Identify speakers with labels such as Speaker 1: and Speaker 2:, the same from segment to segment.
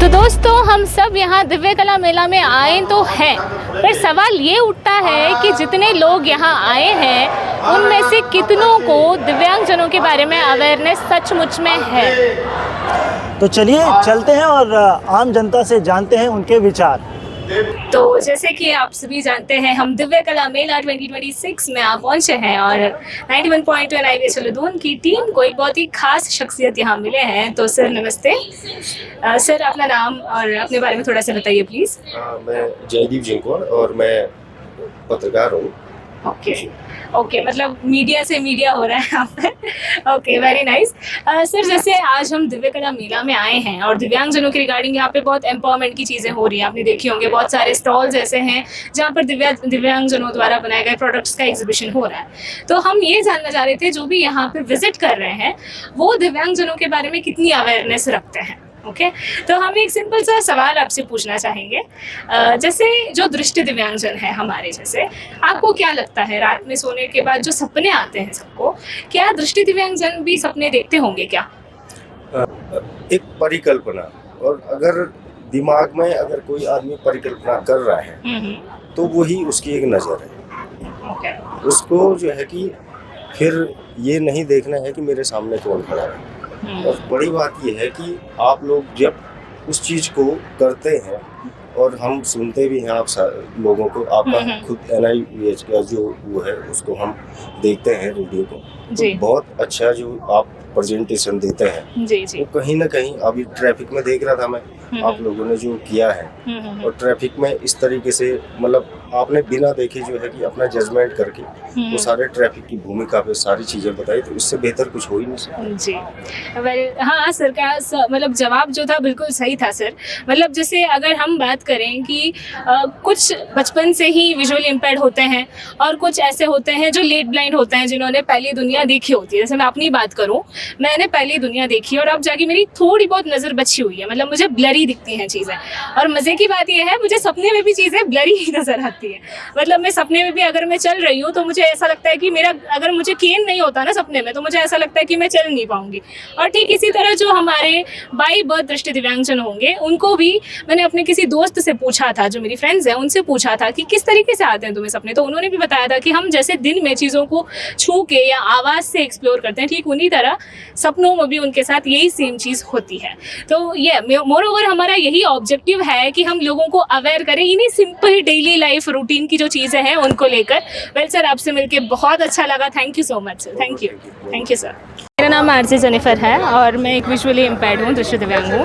Speaker 1: तो दोस्तों हम सब यहाँ दिव्य कला मेला में आए तो हैं, पर सवाल ये उठता है कि जितने लोग यहाँ आए हैं उनमें से कितनों को दिव्यांगजनों के बारे में अवेयरनेस सचमुच में है।
Speaker 2: तो चलिए चलते हैं और आम जनता से जानते हैं उनके विचार।
Speaker 1: तो जैसे कि आप सभी जानते हैं, हम दिव्य कला मेला 2026 में आप पहुंचे हैं और 91.2 IBS लुधियाना की टीम को एक बहुत ही खास शख्सियत यहाँ मिले हैं। तो सर नमस्ते। सर अपना नाम और अपने बारे में थोड़ा सा बताइए प्लीज़।
Speaker 3: मैं जयदीप जिंकौर और मैं पत्रकार हूँ।
Speaker 1: ओके, मतलब मीडिया से मीडिया हो रहा है यहाँ पे। Okay, very nice. सर जैसे आज हम दिव्य कला मेला में आए हैं और दिव्यांगजनों के रिगार्डिंग यहाँ पे बहुत एम्पावरमेंट की चीज़ें हो रही हैं, आपने देखी होंगे। बहुत सारे स्टॉल्स ऐसे हैं जहाँ पर दिव्यांगजनों द्वारा बनाए गए प्रोडक्ट्स का एग्जीबिशन हो रहा है। तो हम ये जानना चाह रहे थे, जो भी यहाँ पे विजिट कर रहे हैं वो दिव्यांगजनों के बारे में कितनी अवेयरनेस रखते हैं। ओके, तो हम एक सिंपल सा सवाल आपसे पूछना चाहेंगे। जैसे जो दृष्टि दिव्यांगजन है हमारे जैसे, आपको क्या लगता है रात में सोने के बाद जो सपने आते हैं सबको, क्या दृष्टि दिव्यांगजन भी सपने देखते होंगे क्या?
Speaker 3: एक परिकल्पना, और अगर दिमाग में अगर कोई आदमी परिकल्पना कर रहा है तो वही उसकी एक नज़र है। उसको जो है कि फिर ये नहीं देखना है कि मेरे सामने कौन खड़ा है। और बड़ी बात यह है कि आप लोग जब उस चीज़ को करते हैं, और हम सुनते भी हैं आप लोगों को, आपका खुद NIVH का जो वो है उसको हम देखते हैं रेडियो को, तो बहुत अच्छा जो आप प्रेजेंटेशन देते हैं जी। वो कहीं ना कहीं अभी ट्रैफिक में देख रहा था मैं, आप लोगों ने जो किया है, और ट्रैफिक में इस तरीके से मतलब आपने बिना देखे जो है कि अपना जजमेंट करके वो सारे ट्रैफिक की भूमिका पे सारी चीज़ें बताई, तो इससे बेहतर कुछ हो ही नहीं सकता
Speaker 1: जी। हाँ सर का मतलब जवाब जो था बिल्कुल सही था सर। मतलब जैसे अगर हम बात करें कि कुछ बचपन से ही विजुअली इम्पेयर्ड होते हैं और कुछ ऐसे होते हैं जो लेट ब्लाइंड होते हैं, जिन्होंने पहली दुनिया देखी होती है। जैसे मैं अपनी बात करूँ, मैंने पहली दुनिया देखी और अब जाके मेरी थोड़ी बहुत नज़र बची हुई है, मतलब मुझे ब्लरी दिखती हैं चीज़ें। और मज़े की बात यह है, मुझे सपने में भी चीज़ें ब्लरी ही नज़र आती है। मतलब मैं सपने में भी अगर मैं चल रही हूँ तो मुझे ऐसा लगता है कि मेरा, अगर मुझे केन नहीं होता ना सपने में, तो मुझे ऐसा लगता है कि मैं चल नहीं पाऊंगी। और ठीक इसी तरह जो हमारे बाई बर्थ दृष्टि दिव्यांगजन होंगे, उनको भी मैंने अपने किसी दोस्त से पूछा था, जो मेरी फ्रेंड्स हैं उनसे पूछा था कि किस तरीके से आते हैं तुम्हें सपने, तो उन्होंने भी बताया था कि हम जैसे दिन में चीज़ों को छू के या आवाज़ से एक्सप्लोर करते हैं, ठीक उन्हीं तरह सपनों में भी उनके साथ यही सेम चीज़ होती है। तो ये मोर ओवर हमारा यही ऑब्जेक्टिव है कि हम लोगों को अवेयर करें इन्हीं सिंपल डेली लाइफ रूटीन की जो चीज़ें हैं उनको लेकर। वेल सर, आपसे मिलके बहुत अच्छा लगा। Thank you so much sir. Thank you sir. मेरा नाम आरजे जेनिफर है और मैं एक विजुअली इम्पेयर्ड हूँ, दृष्टि दिव्यांग हूँ,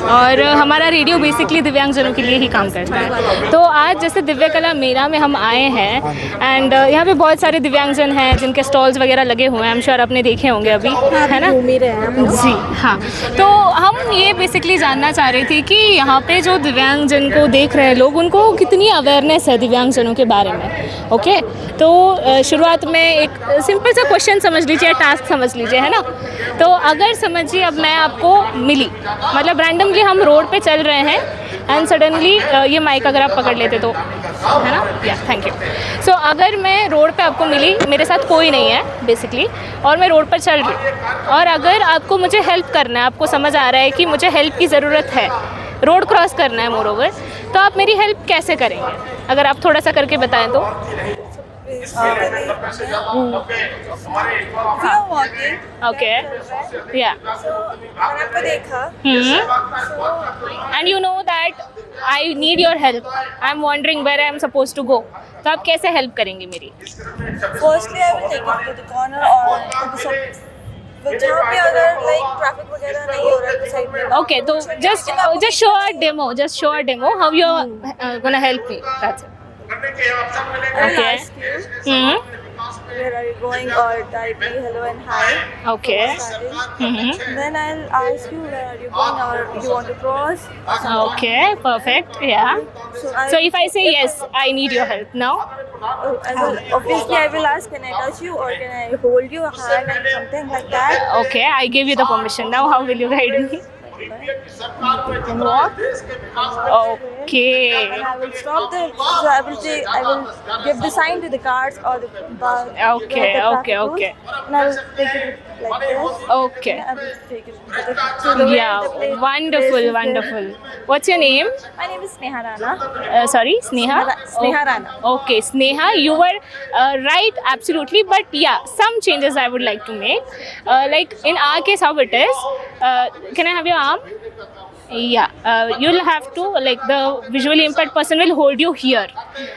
Speaker 1: और हमारा रेडियो बेसिकली दिव्यांगजनों के लिए ही काम करता है। तो आज जैसे दिव्य कला मेला में हम आए हैं एंड यहाँ पे बहुत सारे दिव्यांगजन हैं जिनके स्टॉल्स वगैरह लगे हुए हैं, आई एम श्योर आपने देखे होंगे अभी, है ना? जी हाँ। तो हम ये बेसिकली जानना चाह रहे थे कि यहाँ पे जो दिव्यांगजन को देख रहे हैं लोग, उनको कितनी अवेयरनेस है दिव्यांगजनों के बारे में। ओके, तो शुरुआत में एक सिंपल सा क्वेश्चन समझ लीजिए, टास्क समझ लीजिए, है ना? तो अगर समझिए अब मैं आपको मिली, मतलब रैंडमली हम रोड पे चल रहे हैं एंड सडनली ये माइक अगर आप पकड़ लेते तो, है ना? या थैंक यू। सो अगर मैं रोड पे आपको मिली, मेरे साथ कोई नहीं है बेसिकली, और मैं रोड पर चल रही हूँ, और अगर आपको मुझे हेल्प करना है, आपको समझ आ रहा है कि मुझे हेल्प की ज़रूरत है, रोड क्रॉस करना है मोर ओवर, तो आप मेरी हेल्प कैसे करेंगे? अगर आप थोड़ा सा करके बताएं तो। ओके, या
Speaker 4: आपको देखा
Speaker 1: and you know that I need your help, I am wondering where I am suppose to go, तो आप कैसे हेल्प करेंगे मेरी?
Speaker 4: Firstly I will take it to the corner और जहाँ पे अगर लाइक ट्रैफिक वगैरह नहीं हो रहा है साइड में।
Speaker 1: ओके, तो just show a demo how you are gonna help me, that's it. Okay.
Speaker 4: Where are you going, or directly hello and hi.
Speaker 1: Okay.
Speaker 4: Then I'll ask you where are you going, or you want to cross.
Speaker 1: Okay, perfect. Yeah. So if I say yes, I need your help now.
Speaker 4: Obviously I will ask, can I touch you or can I hold your hand and something like that.
Speaker 1: Okay, I give you the permission. Now how will you guide me?
Speaker 4: You can walk.
Speaker 1: Okay.
Speaker 4: And I will stop the. So I will give the sign to the cars or the bar.
Speaker 1: Okay.
Speaker 4: And I will take it like this.
Speaker 1: Okay.
Speaker 4: And I will take it to the way
Speaker 1: Yeah,
Speaker 4: the place
Speaker 1: wonderful,
Speaker 4: is there.
Speaker 1: wonderful. What's your name?
Speaker 4: My name is Sneha Rana.
Speaker 1: Sorry, Sneha?
Speaker 4: Sneha Rana.
Speaker 1: Okay, Sneha, you were right, absolutely. But yeah, some changes I would like to make. Like in our case, how it is. Can I have your arm? Yeah, you'll have to, like, the visually impaired person will hold you here.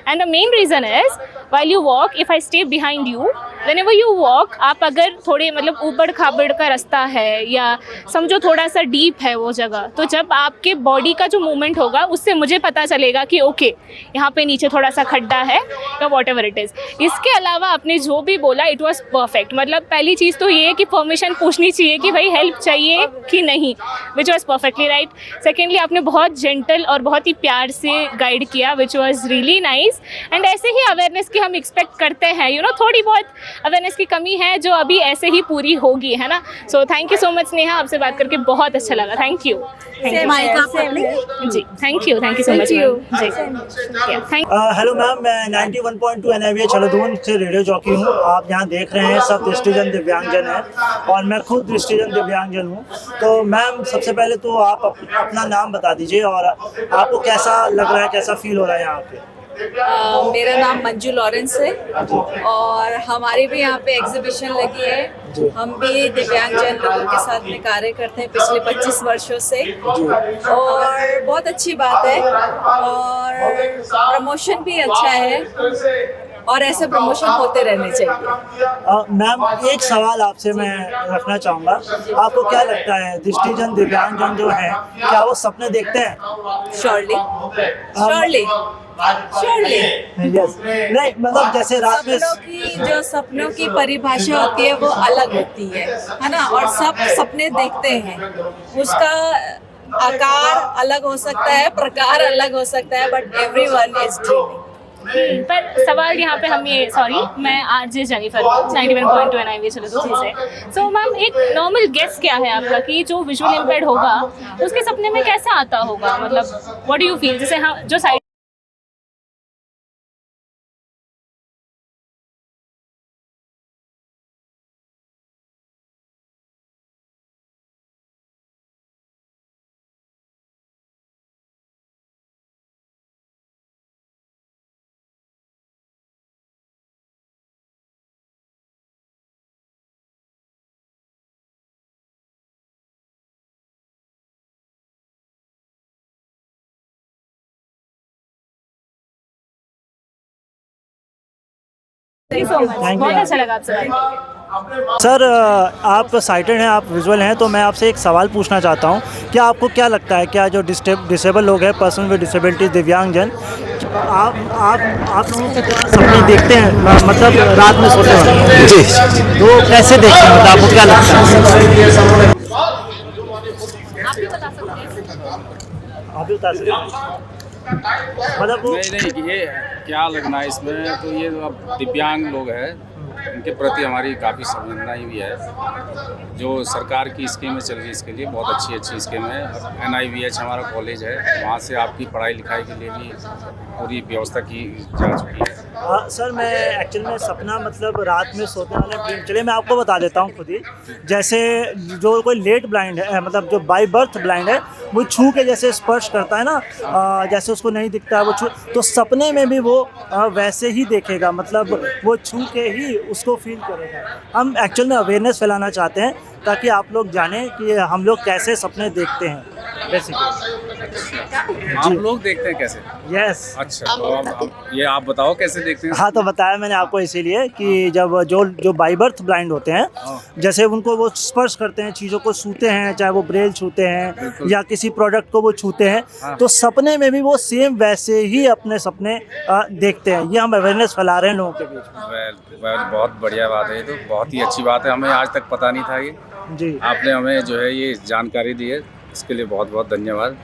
Speaker 1: And the main reason is, while you walk, if I stay behind you, whenever you walk, आप अगर थोड़े मतलब ऊबड़ खाबड़ का रास्ता है या समझो थोड़ा सा डीप है वो जगह, तो जब आपके बॉडी का जो मूवमेंट होगा उससे मुझे पता चलेगा कि ओके यहाँ पे नीचे थोड़ा सा खड्डा है या वॉट एवर इट इज़। इसके अलावा आपने जो भी बोला इट वॉज परफेक्ट। मतलब पहली चीज़ तो ये है कि परमिशन पूछनी चाहिए कि भाई हेल्प चाहिए कि नहीं, which was perfectly right. Secondly आपने बहुत जेंटल और बहुत ही प्यार से गाइड किया, which was really nice. And ऐसे ही अवेयरनेस की हम एक्सपेक्ट करते हैं, यू नो थोड़ी बहुत अवेयरनेस की कमी है जो अभी ऐसे ही पूरी होगी, है ना। So thank you so much Sneha, आपसे बात करके बहुत अच्छा लगा। Thank you.
Speaker 4: Same here, same here.
Speaker 1: जी थैंक यू सो मच जी। थैंक
Speaker 2: हेलो मैम, मैं 91.2 NIVA चलदून से रेडियो जॉकी हूँ। आप यहाँ देख रहे हैं सब दृष्टिजन दिव्यांगजन हैं और मैं खुद दृष्टिजन दिव्यांगजन हूँ। तो मैम सबसे पहले तो आप अपना नाम बता दीजिए और आपको कैसा लग रहा है, कैसा फील हो रहा है यहाँ पे।
Speaker 5: मेरा नाम मंजू लॉरेंस है और हमारी भी यहाँ पे एग्जीबिशन लगी है। हम भी दिव्यांगजन लोगों के साथ में कार्य करते हैं पिछले 25 वर्षों से और बहुत अच्छी बात है और प्रमोशन भी अच्छा है और ऐसे प्रमोशन होते रहने चाहिए।
Speaker 2: मैम एक सवाल आपसे मैं रखना चाहूँगा, आपको क्या लगता है दृष्टिजन दिव्यांगजन जो है क्या वो सपने देखते हैं?
Speaker 5: Surely surely surely.
Speaker 2: यस, नहीं मतलब जैसे रात में
Speaker 5: सपनों की परिभाषा होती है वो अलग होती है ना, और सब सपने देखते हैं। उसका आकार अलग हो सकता है, प्रकार अलग हो सकता है, बट एवरीवन इज ड्रीमिंग।
Speaker 1: पर सवाल यहाँ पे हम ये, सॉरी मैं आरजे जेनिफर 91.2 NIVA चलदून से। सो मैम एक नॉर्मल गेस क्या है आपका कि जो विजुअल इम्पेयर्ड होगा उसके सपने में कैसा आता होगा? मतलब व्हाट डू यू फील? जैसे हम जो side so much,
Speaker 2: Thank you.
Speaker 1: बहुत अच्छा लगा आपसे बात करके।
Speaker 2: सर आप साइटेड हैं, आप विजुअल हैं, तो मैं आपसे एक सवाल पूछना चाहता हूँ कि आपको क्या लगता है क्या जो डिसेबल लोग हैं, पर्सन विद डिसेबिलिटी, दिव्यांगजन, आप लोगों के द्वारा सपने देखते हैं मतलब रात में सोते हैं? जी। तो कैसे देखते हैं, मतलब आपको क्या लगता है?
Speaker 1: आप भी बता सकते हैं।
Speaker 2: आप भी बता सकते हैं मतलब वो
Speaker 6: नहीं ये क्या लगना है इसमें, तो ये जो अब दिव्यांग लोग हैं उनके प्रति हमारी काफ़ी संवेदना भी है। जो सरकार की स्कीमें चल रही है इसके लिए बहुत अच्छी स्कीम है। NIVH हमारा कॉलेज है, वहाँ से आपकी पढ़ाई लिखाई के लिए भी पूरी व्यवस्था की जा चुकी है।
Speaker 2: सर मैं एक्चुअल में सपना मतलब रात में सोने वाला ड्रीम, चलिए मैं आपको बता देता हूँ खुद ही। जैसे जो कोई लेट ब्लाइंड है, मतलब जो बाय बर्थ ब्लाइंड है, वो छू के जैसे स्पर्श करता है ना, जैसे उसको नहीं दिखता है वो छू, तो सपने में भी वो वैसे ही देखेगा, मतलब वो छू के ही उसको फील करेगा। हम एक्चुअल में अवेयरनेस फैलाना चाहते हैं ताकि आप लोग जानें कि हम लोग कैसे सपने देखते हैं बेसिकली।
Speaker 6: आप लोग देखते हैं कैसे?
Speaker 2: यस।
Speaker 6: अच्छा, तो अब ये आप बताओ कैसे देखते हैं?
Speaker 2: हाँ, तो बताया मैंने आपको इसीलिए कि जब जो बाय बर्थ ब्लाइंड होते हैं, जैसे उनको वो स्पर्श करते हैं, चीज़ों को छूते हैं, चाहे वो ब्रेल छूते हैं या किसी प्रोडक्ट को वो छूते हैं, तो सपने में भी वो सेम वैसे ही अपने सपने देखते हैं। ये हम अवेयरनेस फैला रहे हैं लोगों के बीच में।
Speaker 6: बहुत बढ़िया बात है, ये तो बहुत ही अच्छी बात है, हमें आज तक पता नहीं था। ये
Speaker 2: जी,
Speaker 6: आपने हमें जो है ये जानकारी दी है, इसके लिए बहुत बहुत धन्यवाद।